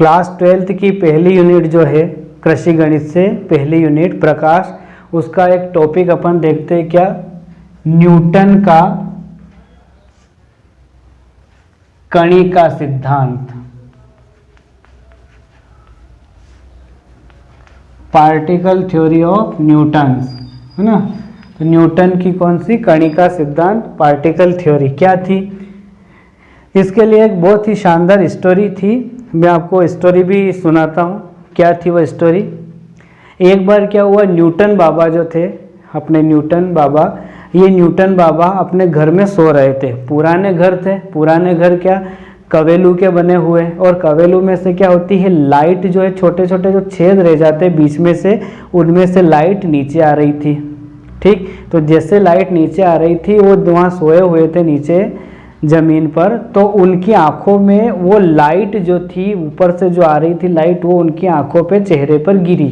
Class 12th की पहली unit जो है कृषि गणित से पहली यूनिट प्रकाश, उसका एक टॉपिक अपन देखते हैं क्या, न्यूटन का कणिका सिद्धांत, पार्टिकल थ्योरी ऑफ न्यूटन, है ना। तो न्यूटन की कौन सी कणिका सिद्धांत, पार्टिकल थ्योरी क्या थी। इसके लिए एक बहुत ही शानदार स्टोरी थी, मैं आपको स्टोरी भी सुनाता हूँ। क्या थी वो स्टोरी। एक बार क्या हुआ, न्यूटन बाबा जो थे, अपने न्यूटन बाबा, ये न्यूटन बाबा अपने घर में सो रहे थे। पुराने घर थे, पुराने घर क्या कवेलू के बने हुए, और कवेलू में से क्या होती है, लाइट जो है, छोटे छोटे जो छेद रह जाते हैं बीच में से, उनमें से लाइट नीचे आ रही थी। ठीक, तो जैसे लाइट नीचे आ रही थी, वो वहाँ सोए हुए थे नीचे ज़मीन पर, तो उनकी आंखों में वो लाइट जो थी, ऊपर से जो आ रही थी लाइट, वो उनकी आंखों पे चेहरे पर गिरी।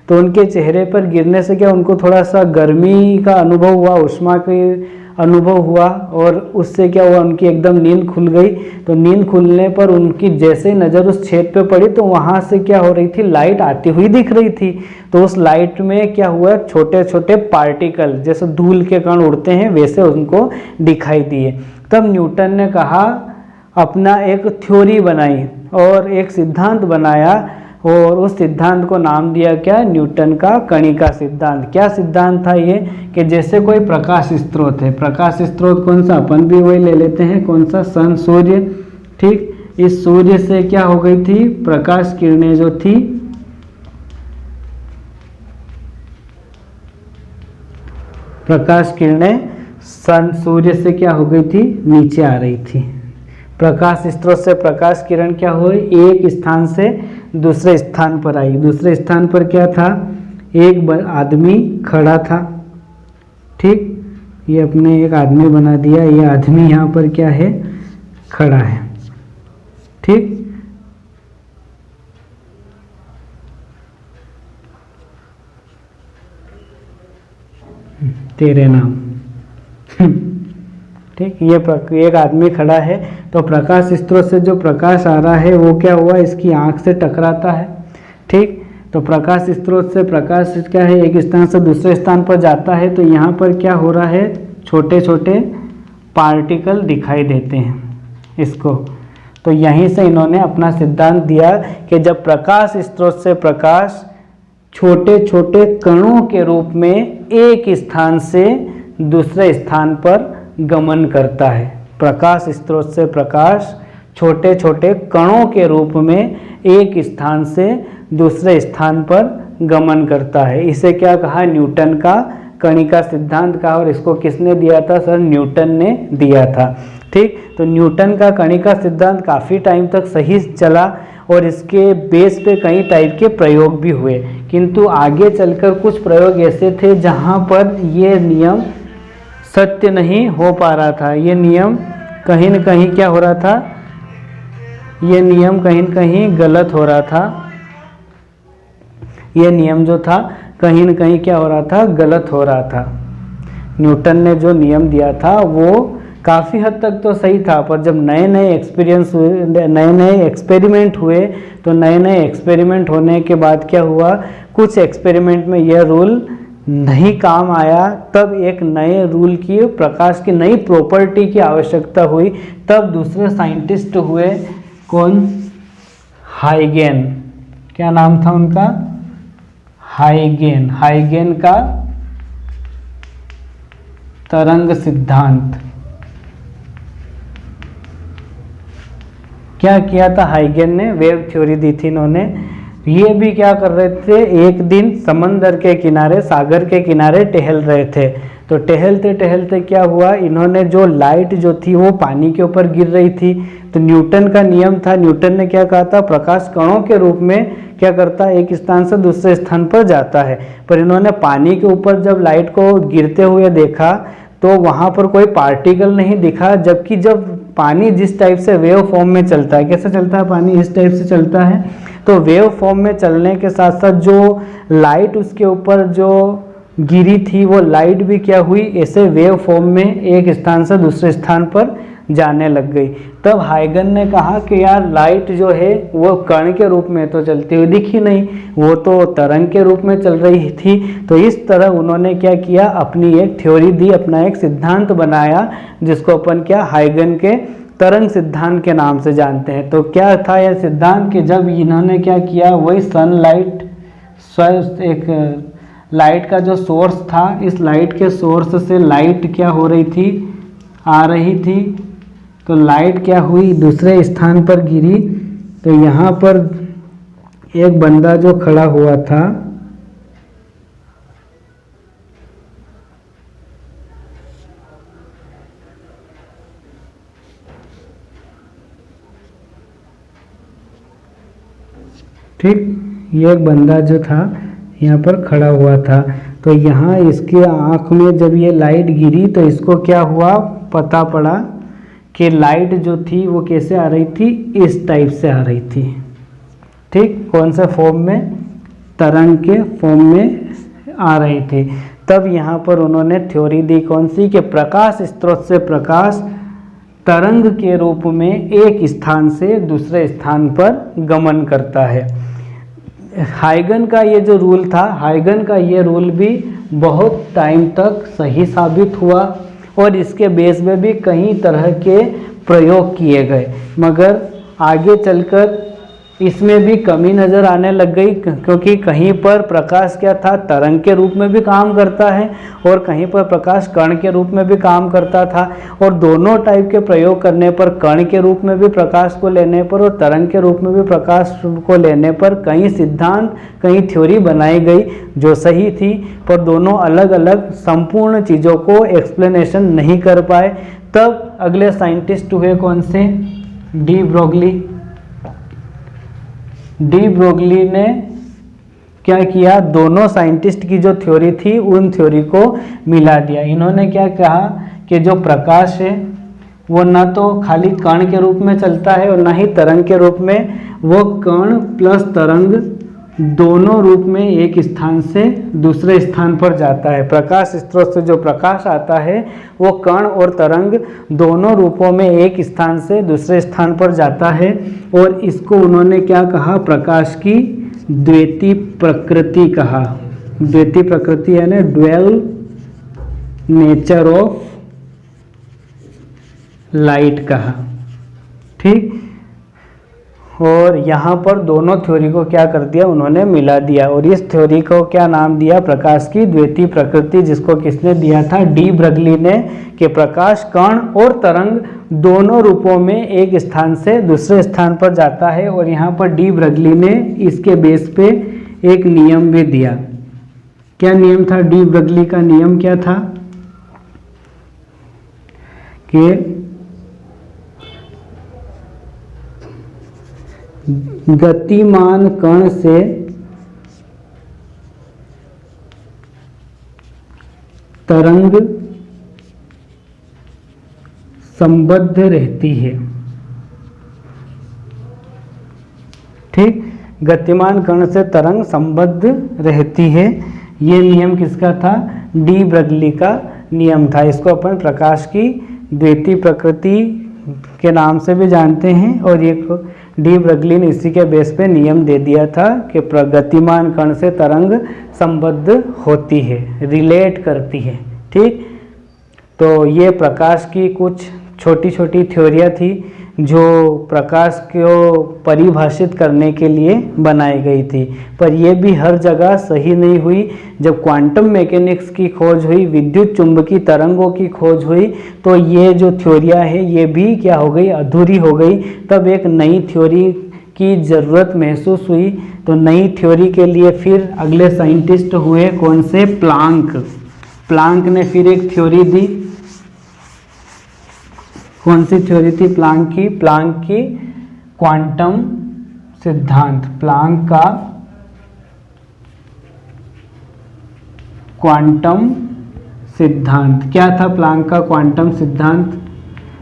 तो उनके चेहरे पर गिरने से क्या, उनको थोड़ा सा गर्मी का अनुभव हुआ, उष्मा के अनुभव हुआ, और उससे क्या हुआ, उनकी एकदम नींद खुल गई। तो नींद खुलने पर उनकी जैसे नज़र उस छेद पे पड़ी, तो वहाँ से क्या हो रही थी, लाइट आती हुई दिख रही थी। तो उस लाइट में क्या हुआ, छोटे छोटे पार्टिकल जैसे धूल के कण उड़ते हैं वैसे उनको दिखाई दिए। तब न्यूटन ने कहा, अपना एक थ्योरी बनाई और एक सिद्धांत बनाया, और उस सिद्धांत को नाम दिया क्या, न्यूटन का कणिका सिद्धांत। क्या सिद्धांत था ये, कि जैसे कोई प्रकाश स्रोत है, प्रकाश स्रोत कौन सा, अपन भी वही ले लेते हैं, कौन सा, सन, सूर्य। ठीक, इस सूर्य से क्या हो गई थी, प्रकाश किरणें जो थी, प्रकाश किरणें सन, सूर्य से क्या हो गई थी, नीचे आ रही थी। प्रकाश स्रोत से प्रकाश किरण क्या हुई, एक स्थान से दूसरे स्थान पर आई। दूसरे स्थान पर क्या था, एक आदमी खड़ा था। ठीक, ये अपने एक आदमी बना दिया, ये आदमी यहाँ पर क्या है, खड़ा है। ठीक, तेरे नाम। ठीक, ये एक आदमी खड़ा है, तो प्रकाश स्रोत से जो प्रकाश आ रहा है वो क्या हुआ, इसकी आंख से टकराता है। ठीक, तो प्रकाश स्रोत से प्रकाश क्या है, एक स्थान से दूसरे स्थान पर जाता है, तो यहाँ पर क्या हो रहा है, छोटे छोटे पार्टिकल दिखाई देते हैं इसको। तो यहीं से इन्होंने अपना सिद्धांत दिया कि जब प्रकाश स्रोत से प्रकाश छोटे छोटे कणों के रूप में एक स्थान से दूसरे स्थान पर गमन करता है, प्रकाश स्रोत से प्रकाश छोटे छोटे कणों के रूप में एक स्थान से दूसरे स्थान पर गमन करता है। इसे क्या कहा, न्यूटन का कणिका सिद्धांत कहा, और इसको किसने दिया था, सर न्यूटन ने दिया था। ठीक, तो न्यूटन का कणिका सिद्धांत काफ़ी टाइम तक सही चला, और इसके बेस पे कई टाइप के प्रयोग भी हुए, किंतु आगे चलकर कुछ प्रयोग ऐसे थे जहाँ पर ये नियम सत्य नहीं हो पा रहा था। ये नियम कहीं न कहीं क्या हो रहा था, ये नियम कहीं न कहीं गलत हो रहा था। ये नियम जो था कहीं न कहीं क्या हो रहा था, गलत हो रहा था। न्यूटन ने जो नियम दिया था वो काफ़ी हद तक तो सही था, पर जब नए नए एक्सपीरियंस हुए, नए नए एक्सपेरिमेंट हुए, तो नए नए एक्सपेरिमेंट होने के बाद क्या हुआ, कुछ एक्सपेरिमेंट में यह रूल नहीं काम आया। तब एक नए रूल की, प्रकाश की नई प्रॉपर्टी की आवश्यकता हुई। तब दूसरे साइंटिस्ट हुए, कौन, हाइगेन। क्या नाम था उनका, हाइगेन। हाइगेन का तरंग सिद्धांत। क्या किया था हाइगेन ने, वेव थ्योरी दी थी इन्होंने। ये भी क्या कर रहे थे, एक दिन समंदर के किनारे, सागर के किनारे टहल रहे थे। तो टहलते टहलते क्या हुआ, इन्होंने जो लाइट जो थी वो पानी के ऊपर गिर रही थी। तो न्यूटन का नियम था, न्यूटन ने क्या कहा था, प्रकाश कणों के रूप में क्या करता है, एक स्थान से दूसरे स्थान पर जाता है। पर इन्होंने पानी के ऊपर जब लाइट को गिरते हुए देखा, तो वहाँ पर कोई पार्टिकल नहीं दिखा, जबकि जब पानी जिस टाइप से वेव फॉर्म में चलता है, कैसे चलता है पानी, इस टाइप से चलता है, तो वेव फॉर्म में चलने के साथ साथ जो लाइट उसके ऊपर जो गिरी थी, वो लाइट भी क्या हुई, ऐसे वेव फॉर्म में एक स्थान से दूसरे स्थान पर जाने लग गई। तब हाइगन ने कहा कि यार लाइट जो है वो कण के रूप में तो चलती हुई दिखी नहीं, वो तो तरंग के रूप में चल रही थी। तो इस तरह उन्होंने क्या किया, अपनी एक थ्योरी दी, अपना एक सिद्धांत बनाया, जिसको अपन क्या हाइगन के तरंग सिद्धांत के नाम से जानते हैं। तो क्या था यह सिद्धांत कि जब इन्होंने क्या किया, वही सनलाइट एक लाइट का जो सोर्स था, इस लाइट के सोर्स से लाइट क्या हो रही थी, आ रही थी। तो लाइट क्या हुई, दूसरे स्थान पर गिरी। तो यहाँ पर एक बंदा जो खड़ा हुआ था, ठीक, ये एक बंदा जो था यहाँ पर खड़ा हुआ था। तो यहाँ इसके आँख में जब ये लाइट गिरी तो इसको क्या हुआ, पता पड़ा कि लाइट जो थी वो कैसे आ रही थी, इस टाइप से आ रही थी। ठीक, कौन से फॉर्म में, तरंग के फॉर्म में आ रही थी। तब यहाँ पर उन्होंने थ्योरी दी कौन सी, कि प्रकाश स्रोत से प्रकाश तरंग के रूप में एक स्थान से दूसरे स्थान पर गमन करता है। हाइगन का ये जो रूल था, हाइगन का ये रूल भी बहुत टाइम तक सही साबित हुआ और इसके बेस में भी कई तरह के प्रयोग किए गए, मगर आगे चलकर इसमें भी कमी नज़र आने लग गई, क्योंकि कहीं पर प्रकाश क्या था, तरंग के रूप में भी काम करता है और कहीं पर प्रकाश कण के रूप में भी काम करता था। और दोनों टाइप के प्रयोग करने पर, कण के रूप में भी प्रकाश को लेने पर और तरंग के रूप में भी प्रकाश को लेने पर कई सिद्धांत, कई थ्योरी बनाई गई जो सही थी, पर दोनों अलग अलग संपूर्ण चीज़ों को एक्सप्लेनेशन नहीं कर पाए। तब अगले साइंटिस्ट हुए कौन से, डी ब्रोगली। डी ब्रोगली ने क्या किया, दोनों साइंटिस्ट की जो थ्योरी थी उन थ्योरी को मिला दिया। इन्होंने क्या कहा कि जो प्रकाश है वो ना तो खाली कण के रूप में चलता है और ना ही तरंग के रूप में, वो कण प्लस तरंग दोनों रूप में एक स्थान से दूसरे स्थान पर जाता है। प्रकाश स्रोत से जो प्रकाश आता है वो कण और तरंग दोनों रूपों में एक स्थान से दूसरे स्थान पर जाता है। और इसको उन्होंने क्या कहा, प्रकाश की द्वैती प्रकृति कहा। द्वैती प्रकृति यानी ड्वेल नेचर ऑफ लाइट कहा। ठीक, और यहाँ पर दोनों थ्योरी को क्या कर दिया, उन्होंने मिला दिया और इस थ्योरी को क्या नाम दिया, प्रकाश की द्वैती प्रकृति, जिसको किसने दिया था, डी ब्रोगली ने, कि प्रकाश कण और तरंग दोनों रूपों में एक स्थान से दूसरे स्थान पर जाता है। और यहाँ पर डी ब्रोगली ने इसके बेस पे एक नियम भी दिया। क्या नियम था, डी ब्रोगली का नियम क्या था कि गतिमान कण से तरंग संबद्ध रहती है। ठीक, गतिमान कण से तरंग संबद्ध रहती है। ये नियम किसका था, डी ब्रोगली का नियम था। इसको अपन प्रकाश की द्वैती प्रकृति के नाम से भी जानते हैं। और ये डी ब्रोगली ने इसी के बेस पे नियम दे दिया था कि गतिमान कण से तरंग संबद्ध होती है, रिलेट करती है। ठीक, तो ये प्रकाश की कुछ छोटी छोटी थ्योरियाँ थी जो प्रकाश को परिभाषित करने के लिए बनाई गई थी, पर यह भी हर जगह सही नहीं हुई। जब क्वांटम मैकेनिक्स की खोज हुई, विद्युत चुंबकीय तरंगों की खोज हुई, तो ये जो थ्योरियाँ है ये भी क्या हो गई, अधूरी हो गई। तब एक नई थ्योरी की ज़रूरत महसूस हुई। तो नई थ्योरी के लिए फिर अगले साइंटिस्ट हुए कौन से, प्लांक। प्लांक ने फिर एक थ्योरी दी। कौन सी थ्योरी थी प्लांक की, प्लांक की क्वांटम सिद्धांत। प्लांक का क्वांटम सिद्धांत क्या था, प्लांक का क्वांटम सिद्धांत,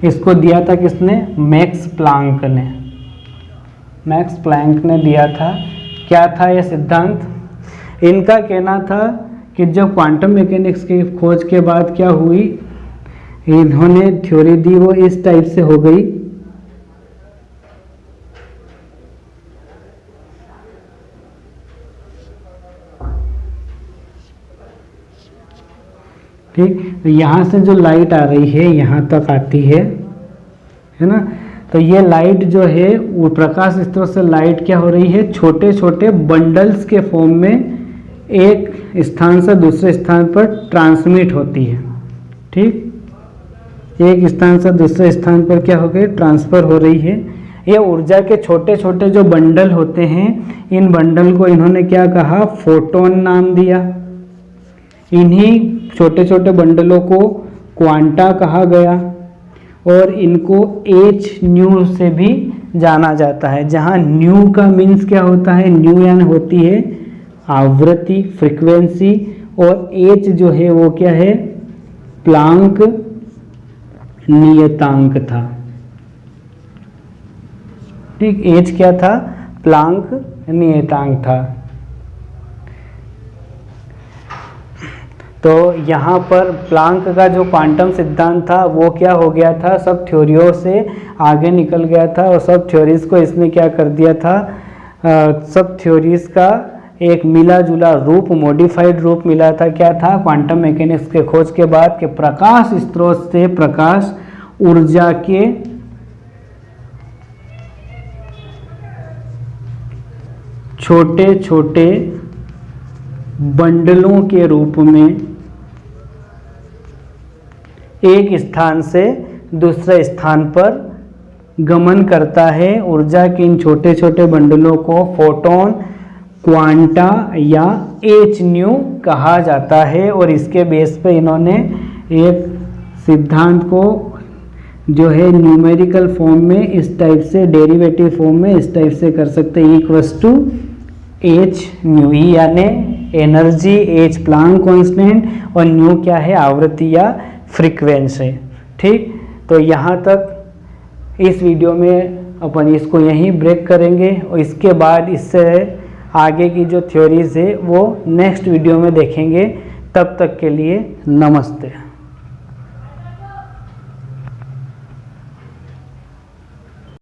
इसको दिया था किसने, मैक्स प्लांक ने। मैक्स प्लैंक ने दिया था। क्या था यह सिद्धांत, इनका कहना था कि जब क्वांटम मैकेनिक्स की खोज के बाद क्या हुई, इन्होंने थ्योरी दी वो इस टाइप से हो गई। ठीक, तो यहाँ से जो लाइट आ रही है यहाँ तक आती है ना। तो ये लाइट जो है वो प्रकाश स्रोत से लाइट क्या हो रही है, छोटे छोटे बंडल्स के फॉर्म में एक स्थान से दूसरे स्थान पर ट्रांसमिट होती है। ठीक, एक स्थान से दूसरे स्थान पर क्या हो गई, ट्रांसफर हो रही है। ये ऊर्जा के छोटे छोटे जो बंडल होते हैं, इन बंडल को इन्होंने क्या कहा, फोटोन नाम दिया। इन्हीं छोटे छोटे बंडलों को क्वांटा कहा गया और इनको एच न्यू से भी जाना जाता है, जहाँ न्यू का मीन्स क्या होता है, न्यू यानी होती है आवृत्ति, फ्रीक्वेंसी, और एच जो है वो क्या है, प्लांक नियतांक था। ठीक, एच क्या था, प्लांक नियतांक था। तो यहाँ पर प्लांक का जो क्वांटम सिद्धांत था वो क्या हो गया था, सब थ्योरियों से आगे निकल गया था और सब थ्योरीज को इसने क्या कर दिया था, सब थ्योरीज का एक मिला जुला रूप, मॉडिफाइड रूप मिला था। क्या था, क्वांटम मैकेनिक्स के खोज के बाद कि प्रकाश स्रोत से प्रकाश ऊर्जा के छोटे छोटे बंडलों के रूप में एक स्थान से दूसरे स्थान पर गमन करता है। ऊर्जा के इन छोटे छोटे बंडलों को फोटोन, क्वांटा या एच न्यू कहा जाता है। और इसके बेस पे इन्होंने एक सिद्धांत को जो है न्यूमेरिकल फॉर्म में इस टाइप से, डेरिवेटिव फॉर्म में इस टाइप से कर सकते हैं, इक्वल्स टू एच न्यू, ई यानी एनर्जी, एच प्लांक कांस्टेंट और न्यू क्या है, आवृत्ति या फ्रीक्वेंसी। ठीक, तो यहाँ तक इस वीडियो में अपन इसको यहीं ब्रेक करेंगे और इसके बाद इससे आगे की जो थ्योरीज है वो नेक्स्ट वीडियो में देखेंगे। तब तक के लिए नमस्ते।